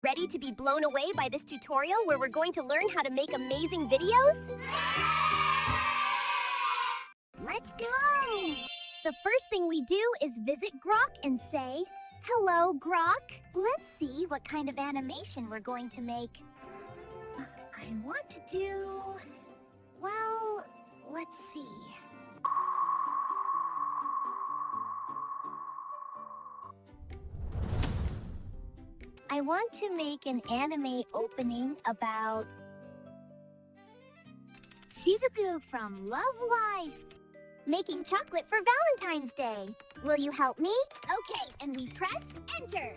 Ready to be blown away by this tutorial where we're going to learn how to make amazing videos? Let's go! The first thing we do is visit Grok and say, "Hello, Grok." Let's see what kind of animation we're going to make. I want to do... well, let's see. I want to make an anime opening about Shizuku from Love Life making chocolate for Valentine's Day. Will you help me? Okay, and we press enter.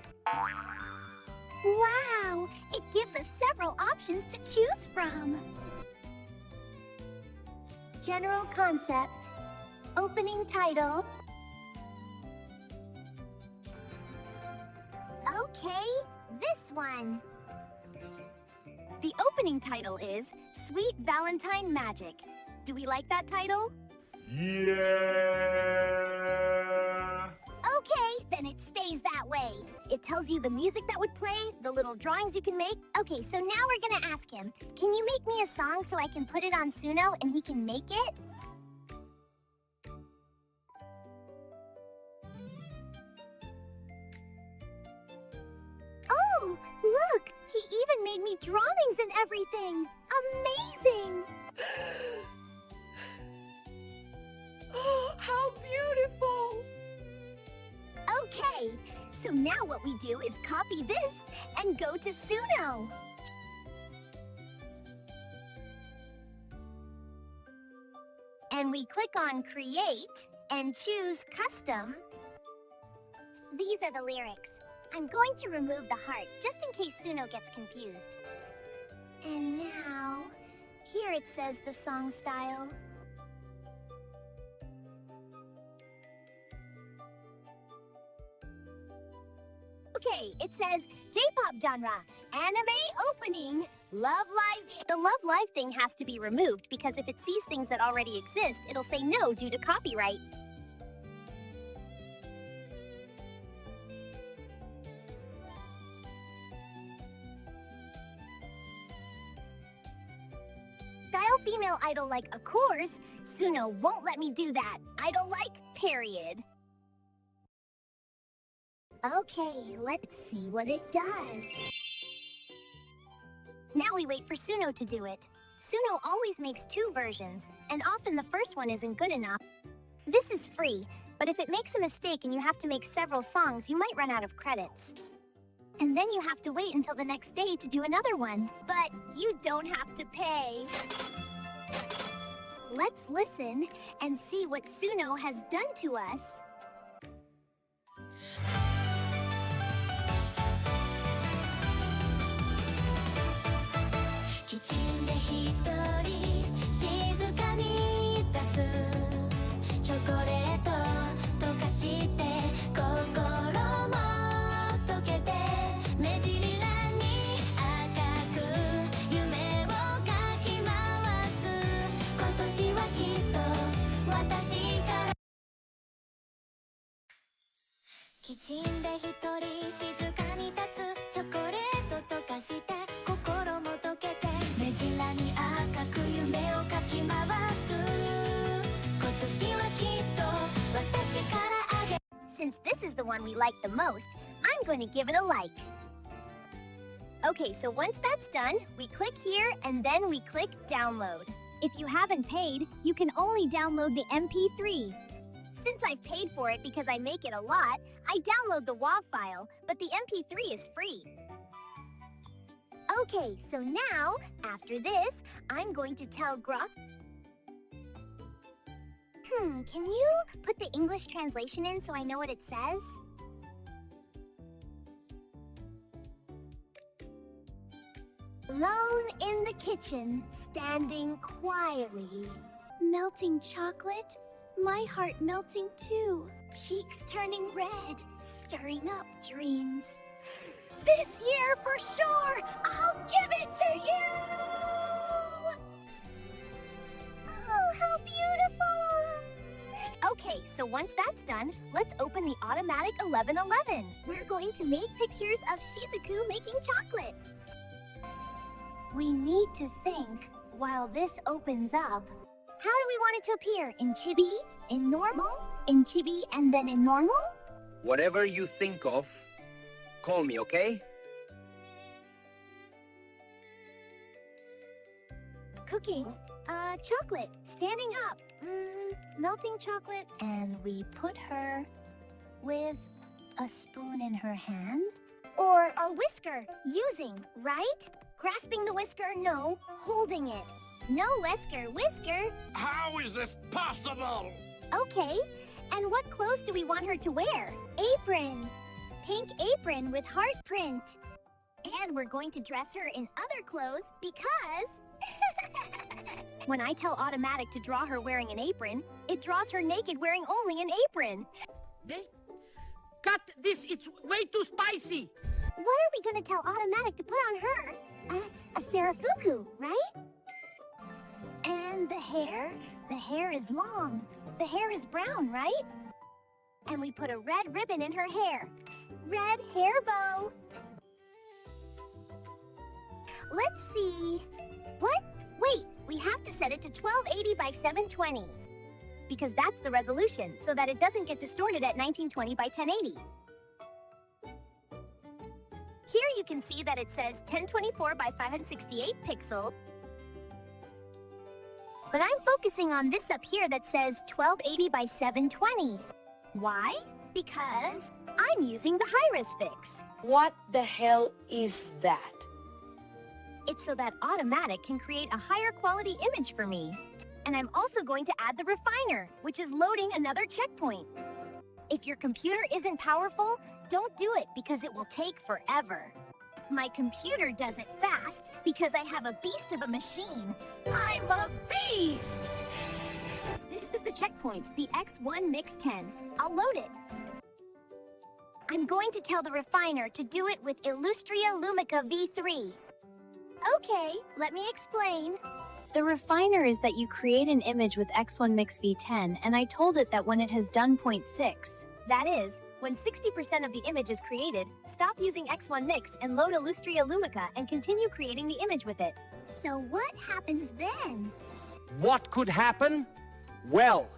Wow, it gives us several options to choose from. General concept, opening title. Okay, this one. The opening title is Sweet Valentine Magic. Do we like that title? Yeah! Okay, then it stays that way. It tells you the music that would play, the little drawings you can make. Okay, so now we're gonna ask him, can you make me a song so I can put it on Suno and he can make it? Oh, look! He even made me drawings and everything! Amazing! Oh, how beautiful! Okay, so now what we do is copy this and go to Suno. And we click on Create and choose Custom. These are the lyrics. I'm going to remove the heart just in case Suno gets confused. And now, here it says the song style. Okay, it says J-pop genre, anime opening, Love Live. The Love Live thing has to be removed because if it sees things that already exist, it'll say no due to copyright. Style female idol like a course, Suno won't let me do that. Idol like, period. Okay, let's see what it does. Now we wait for Suno to do it. Suno always makes 2 versions, and often the first one isn't good enough. This is free, but if it makes a mistake and you have to make several songs, you might run out of credits. And then you have to wait until the next day to do another one, but you don't have to pay. Let's listen and see what Suno has done to us. Since this is the one we like the most, I'm going to give it a like. Okay, so once that's done, we click here and then we click download. If you haven't paid, you can only download the MP3. Since I've paid for it because I make it a lot, I download the WAV file, but the MP3 is free. Okay, so now, after this, I'm going to tell Grok... can you put the English translation in so I know what it says? Alone in the kitchen, standing quietly. Melting chocolate? My heart melting too. Cheeks turning red, stirring up dreams. This year for sure, I'll give it to you! Oh, how beautiful! Okay, so once that's done, let's open open the automatic 1111. We're going to make pictures of Shizuku making chocolate. We need to think while this opens up. How do we want it to appear? In chibi? In normal? In chibi and then in normal? Whatever you think of, call me, okay? Cooking. Chocolate. Standing up. Melting chocolate. And we put her with a spoon in her hand. Or a whisker. Using, right? Grasping the whisker? No. Holding it. No whisker. How is this possible? Okay. And what clothes do we want her to wear? Apron. Pink apron with heart print. And we're going to dress her in other clothes because... When I tell Automatic to draw her wearing an apron, it draws her naked wearing only an apron. Cut this, it's way too spicy. What are we gonna tell Automatic to put on her? A Sarafuku, right? And the hair is long. The hair is brown, right? And we put a red ribbon in her hair. Red hair bow. Let's see. What? Wait, we have to set it to 1280 by 720. Because that's the resolution, so that it doesn't get distorted at 1920 by 1080. Here you can see that it says 1024 by 568 pixels. But I'm focusing on this up here that says 1280 by 720. Why? Because I'm using the high-res fix. What the hell is that? It's so that Automatic can create a higher quality image for me. And I'm also going to add the refiner, which is loading another checkpoint. If your computer isn't powerful, don't do it because it will take forever. My computer does it fast because I have a beast of a machine. I'm a beast! This is the checkpoint, the X1 Mix 10. I'll load it. I'm going to tell the refiner to do it with Illustria Lumica V3. Okay, let me explain. The refiner is that you create an image with X1 Mix V10, and I told it that when it has done 0.6. That is, when 60% of the image is created, stop using X1 Mix and load Illustria Lumica and continue creating the image with it. So what happens then? What could happen? Well,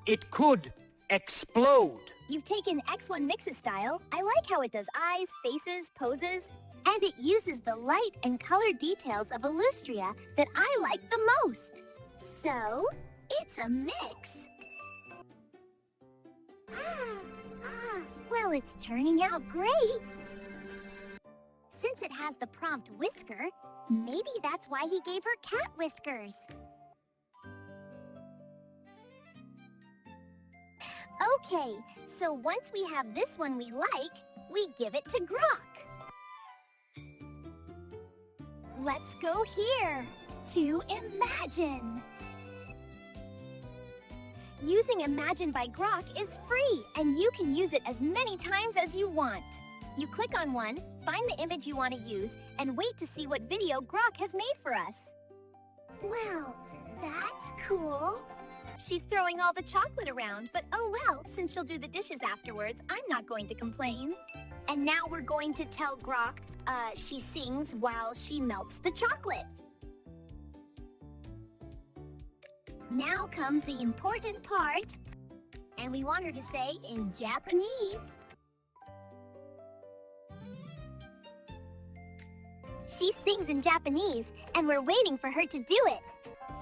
it could explode. You've taken X1 Mix's style. I like how it does eyes, faces, poses, and it uses the light and color details of Illustria that I like the most. So, it's a mix. Well, it's turning out great. Since it has the prompt whisker, maybe that's why he gave her cat whiskers. Okay, so once we have this one we like, we give it to Grok. Let's go here to Imagine. Using Imagine by Grok is free, and you can use it as many times as you want. You click on one, find the image you want to use, and wait to see what video Grok has made for us. Well, that's cool. She's throwing all the chocolate around, but oh well, since she'll do the dishes afterwards, I'm not going to complain. And now we're going to tell Grok, she sings while she melts the chocolate. Now comes the important part, and we want her to say in Japanese. She sings in Japanese, and we're waiting for her to do it.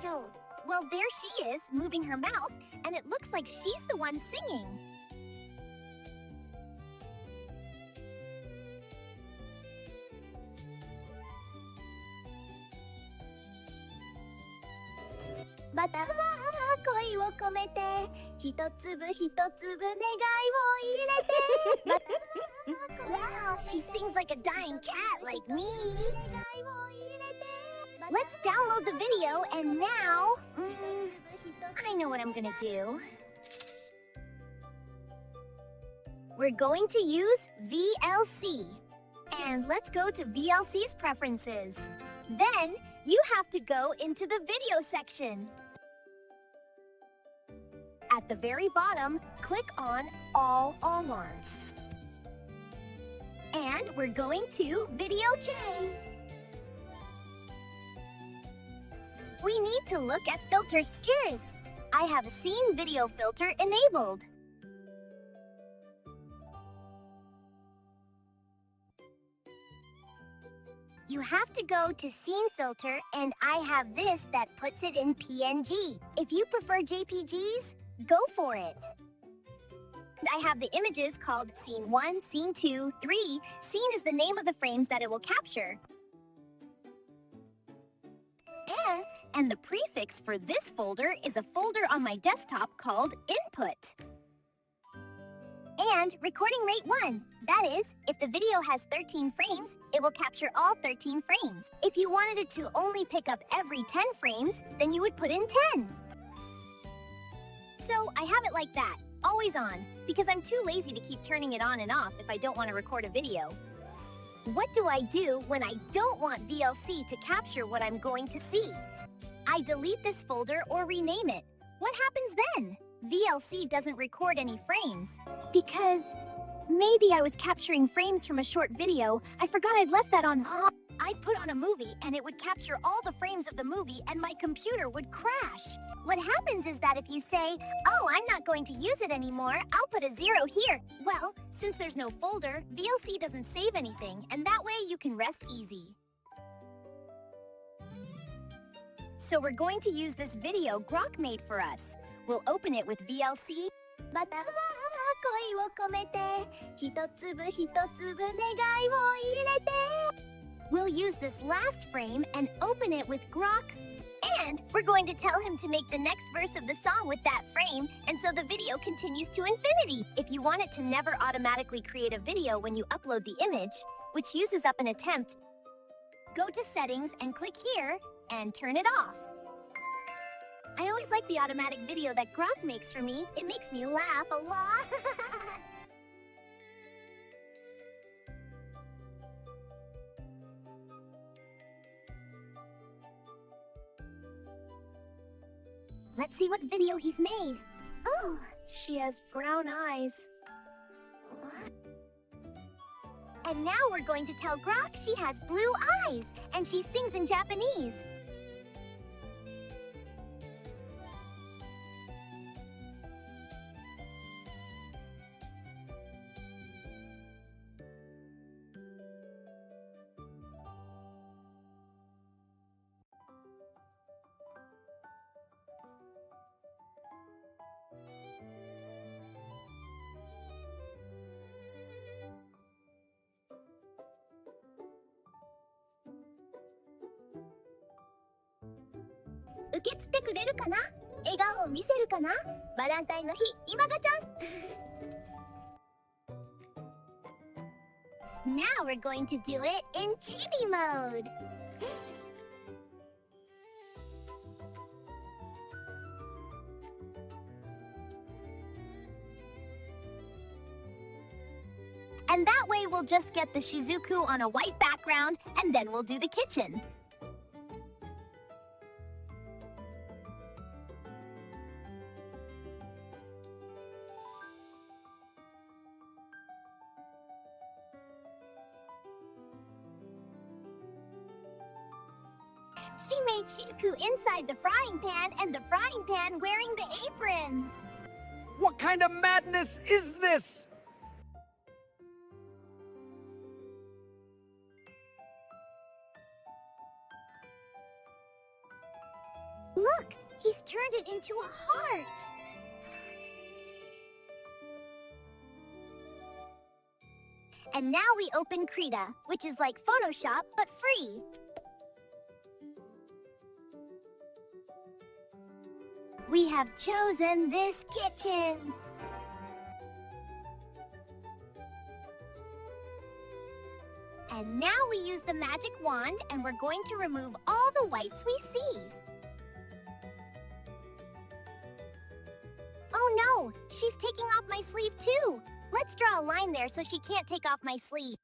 So, well, there she is, moving her mouth, and it looks like she's the one singing. Bata wa koi wo komete, hitotsubu hitotsubu negai wo irete. Wow, she sings like a dying cat, like me. Let's download the video, and now, I know what I'm gonna do. We're going to use VLC. And let's go to VLC's preferences. Then, you have to go into the video section. At the very bottom, click on All Online. And we're going to Video-chan. We need to look at filter stickers. I have Scene Video Filter enabled. You have to go to Scene Filter, and I have this that puts it in PNG. If you prefer JPGs, go for it. I have the images called Scene 1, Scene 2, 3. Scene is the name of the frames that it will capture. And the prefix for this folder is a folder on my desktop called Input. And recording rate 1. That is, if the video has 13 frames, it will capture all 13 frames. If you wanted it to only pick up every 10 frames, then you would put in 10. So I have it like that, always on, because I'm too lazy to keep turning it on and off if I don't want to record a video. What do I do when I don't want VLC to capture what I'm going to see? I delete this folder or rename it. What happens then? VLC doesn't record any frames. Because maybe I was capturing frames from a short video. I forgot I'd left that on. I'd put on a movie and it would capture all the frames of the movie and my computer would crash. What happens is that if you say, oh, I'm not going to use it anymore, I'll put a 0 here. Well, since there's no folder, VLC doesn't save anything, and that way you can rest easy. So we're going to use this video Grok made for us. We'll open it with VLC. We'll use this last frame and open it with Grok. And we're going to tell him to make the next verse of the song with that frame, and so the video continues to infinity. If you want it to never automatically create a video when you upload the image, which uses up an attempt, go to Settings and click here and turn it off. I always like the automatic video that Grok makes for me. It makes me laugh a lot. Let's see what video he's made. Oh, she has brown eyes. And now we're going to tell Grok she has blue eyes, and she sings in Japanese. Now we're going to do it in chibi mode. And that way we'll just get the Shizuku on a white background, and then we'll do the kitchen. She made Shizuku inside the frying pan and the frying pan wearing the apron. What kind of madness is this? Look, he's turned it into a heart. And now we open Krita, which is like Photoshop, but free. We have chosen this kitchen. And now we use the magic wand and we're going to remove all the whites we see. Oh no, she's taking off my sleeve too. Let's draw a line there so she can't take off my sleeve.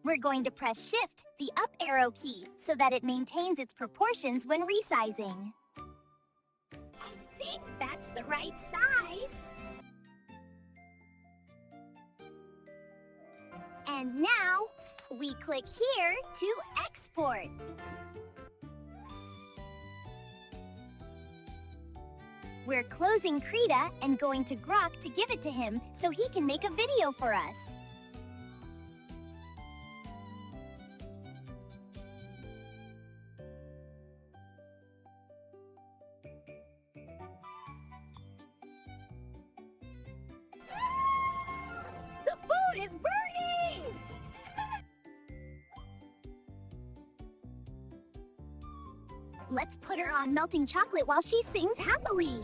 We're going to press Shift, the up arrow key, so that it maintains its proportions when resizing. I think that's the right size. And now, we click here to export. We're closing Krita and going to Grok to give it to him so he can make a video for us. The food is burning! Let's put her on melting chocolate while she sings happily.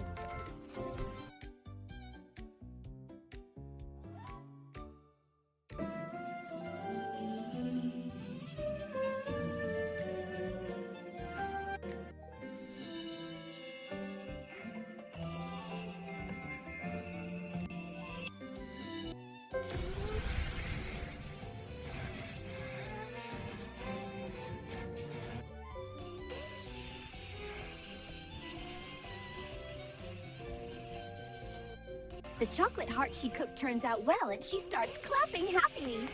The chocolate heart she cooked turns out well and she starts clapping happily.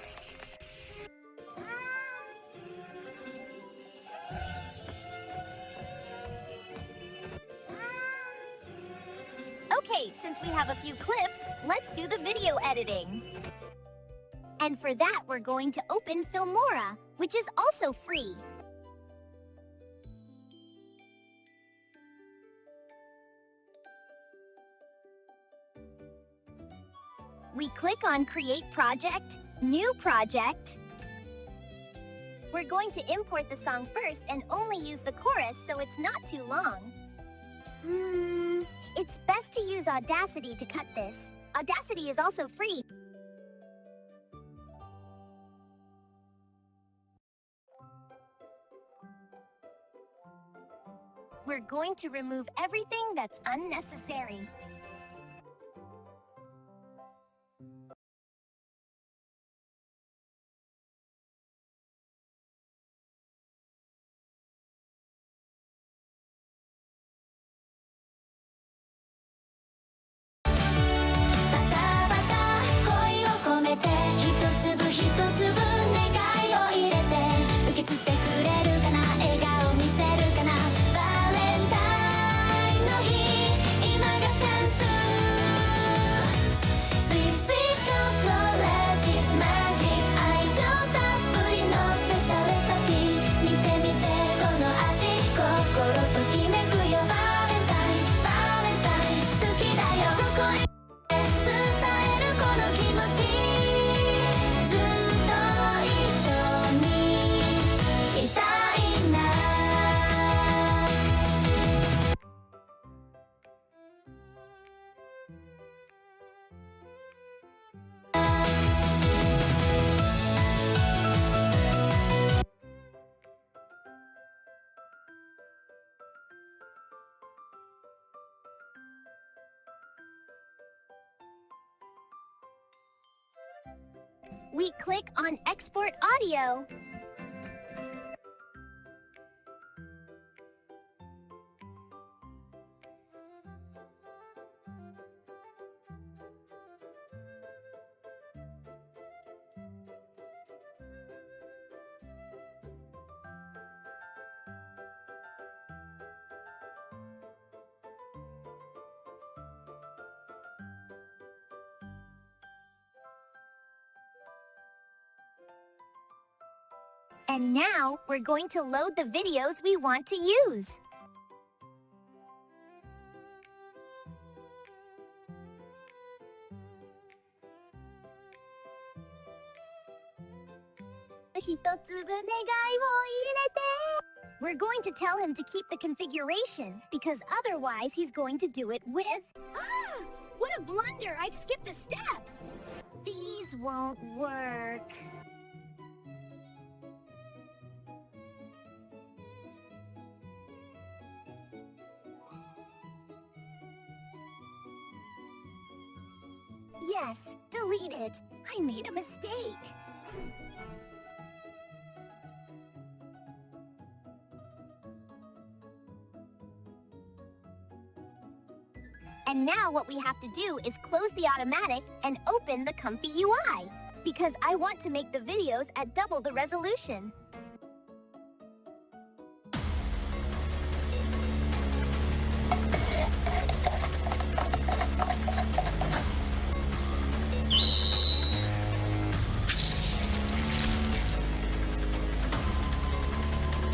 Okay, since we have a few clips, let's do the video editing. And for that, we're going to open Filmora, which is also free. We click on Create Project, New Project. We're going to import the song first and only use the chorus so it's not too long. It's best to use Audacity to cut this. Audacity is also free. We're going to remove everything that's unnecessary. we click on Export Audio. And now we're going to load the videos we want to use. We're going to tell him to keep the configuration because otherwise he's going to do it with... Ah! What a blunder! I've skipped a step! These won't work. Yes, delete it. I made a mistake. And now what we have to do is close the automatic and open the Comfy UI, because I want to make the videos at double the resolution.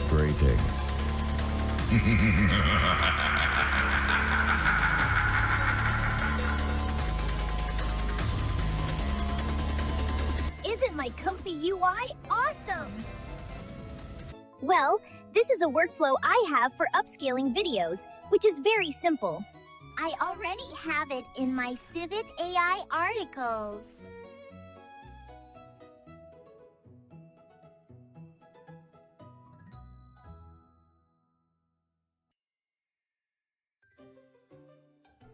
Greetings. Isn't my Comfy UI awesome? Well, this is a workflow I have for upscaling videos, which is very simple. I already have it in my Civit AI articles.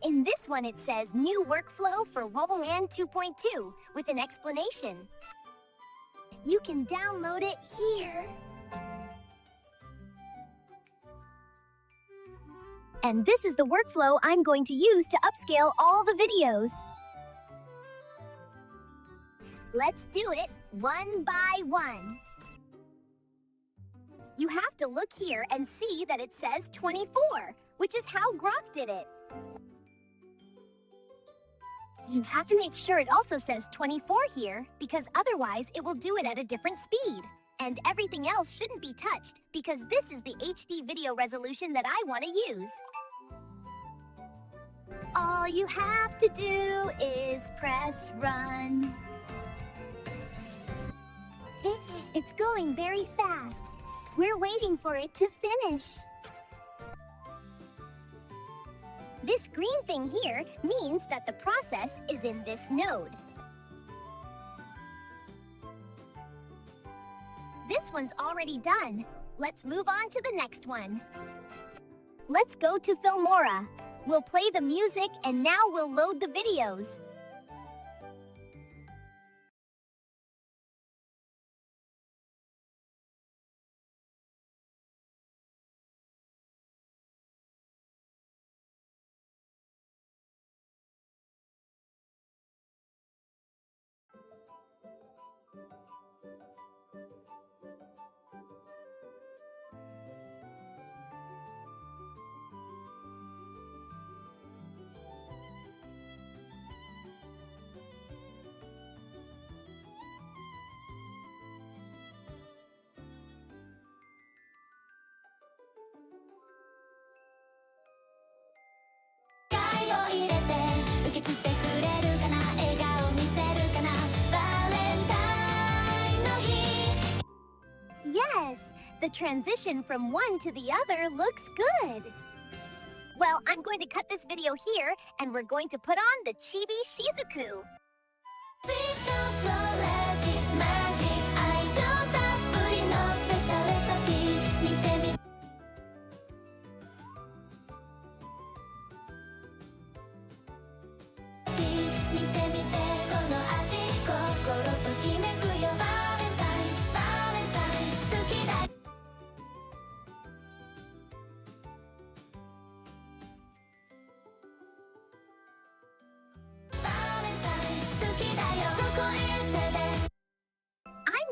In this one it says new workflow for Woboman 2.2 with an explanation. You can download it here. And this is the workflow I'm going to use to upscale all the videos. Let's do it one by one. You have to look here and see that it says 24, which is how Grok did it. You have to make sure it also says 24 here, because otherwise it will do it at a different speed. And everything else shouldn't be touched, because this is the HD video resolution that I want to use. All you have to do is press run. It's going very fast. We're waiting for it to finish. This green thing here means that the process is in this node. This one's already done. Let's move on to the next one. Let's go to Filmora. We'll play the music and now we'll load the videos. Yes, the transition from one to the other looks good. Well, I'm going to cut this video here, and we're going to put on the Chibi Shizuku.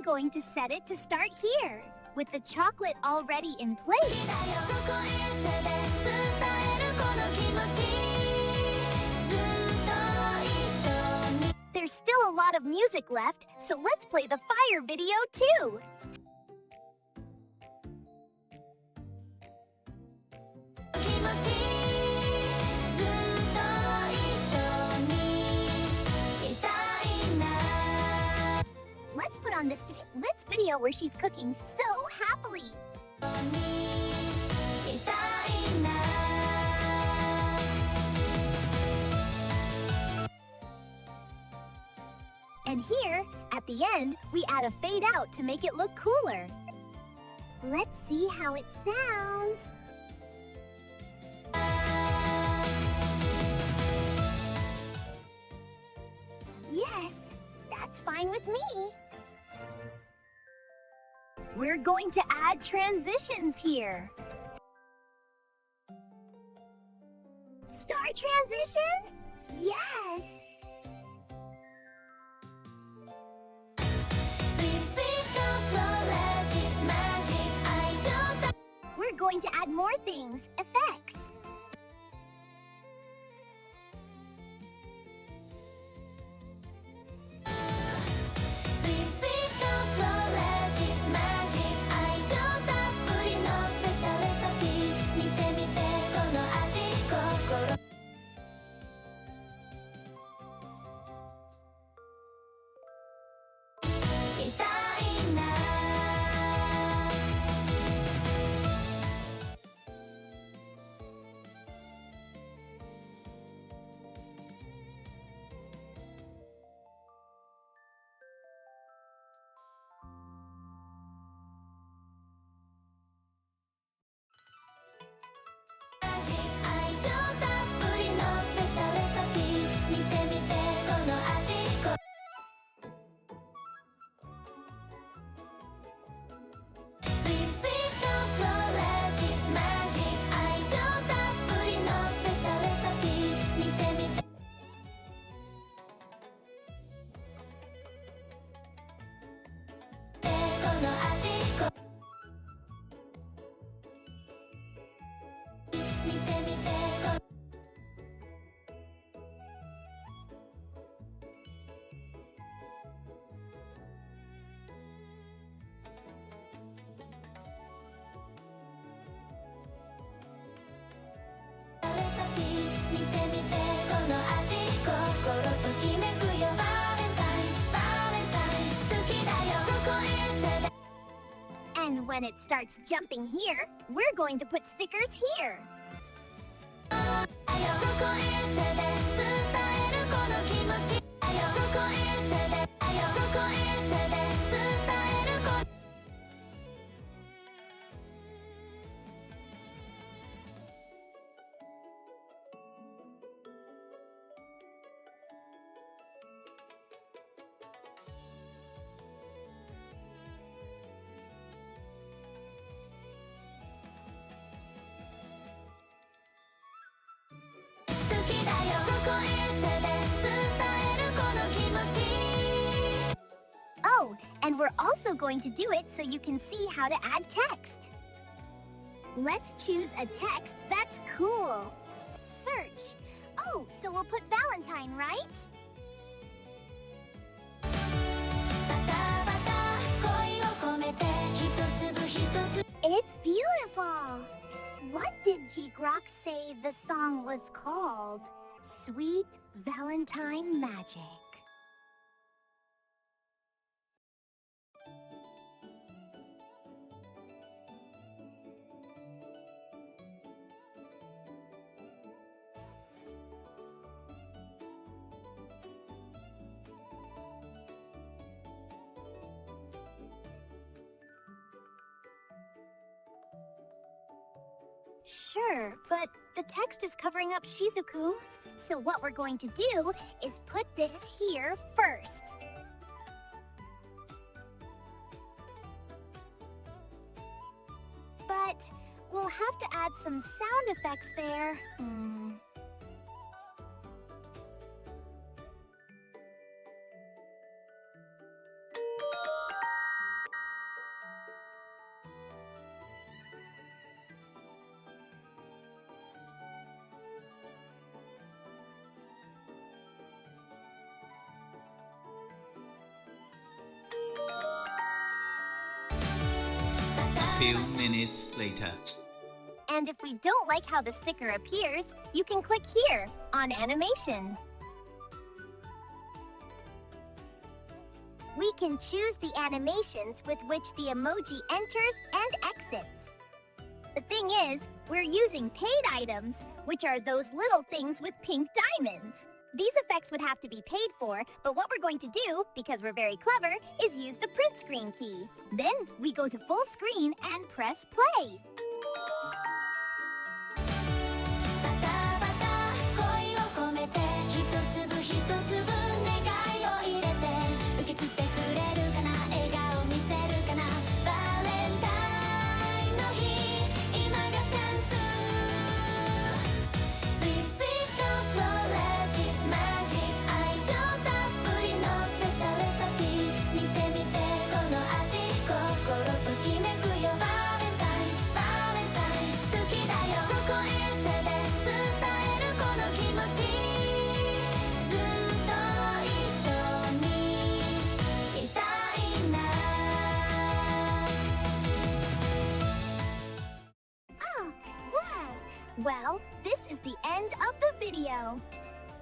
going to set it to start here, with the chocolate already in place. There's still a lot of music left, so let's play the fire video too. Let's put on this video where she's cooking so happily. And here, at the end, we add a fade out to make it look cooler. Let's see how it sounds. Yes, that's fine with me. We're going to add transitions here. Star transition? Yes! We're going to add more things, effects. And when it starts jumping here, we're going to put stickers here. Oh, and we're also going to do it so you can see how to add text. Let's choose a text that's cool. Search. Oh, so we'll put Valentine, right? It's beautiful. What did G-Grok say the song was called? Sweet Valentine Magic. Sure, but the text is covering up Shizuku. So what we're going to do is put this here first. But we'll have to add some sound effects there. few minutes later. And if we don't like how the sticker appears, you can click here on animation. We can choose the animations with which the emoji enters and exits. The thing is, we're using paid items, which are those little things with pink diamonds. These effects would have to be paid for, but what we're going to do, because we're very clever, is use the print screen key. Then we go to full screen and press play. Well, this is the end of the video.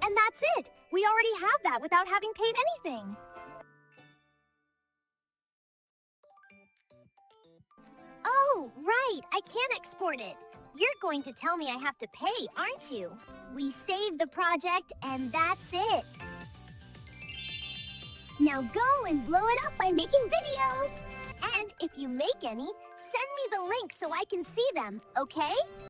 And that's it. We already have that without having paid anything. Oh, right. I can't export it. You're going to tell me I have to pay, aren't you? We saved the project and that's it. Now go and blow it up by making videos. And if you make any, send me the link so I can see them, okay?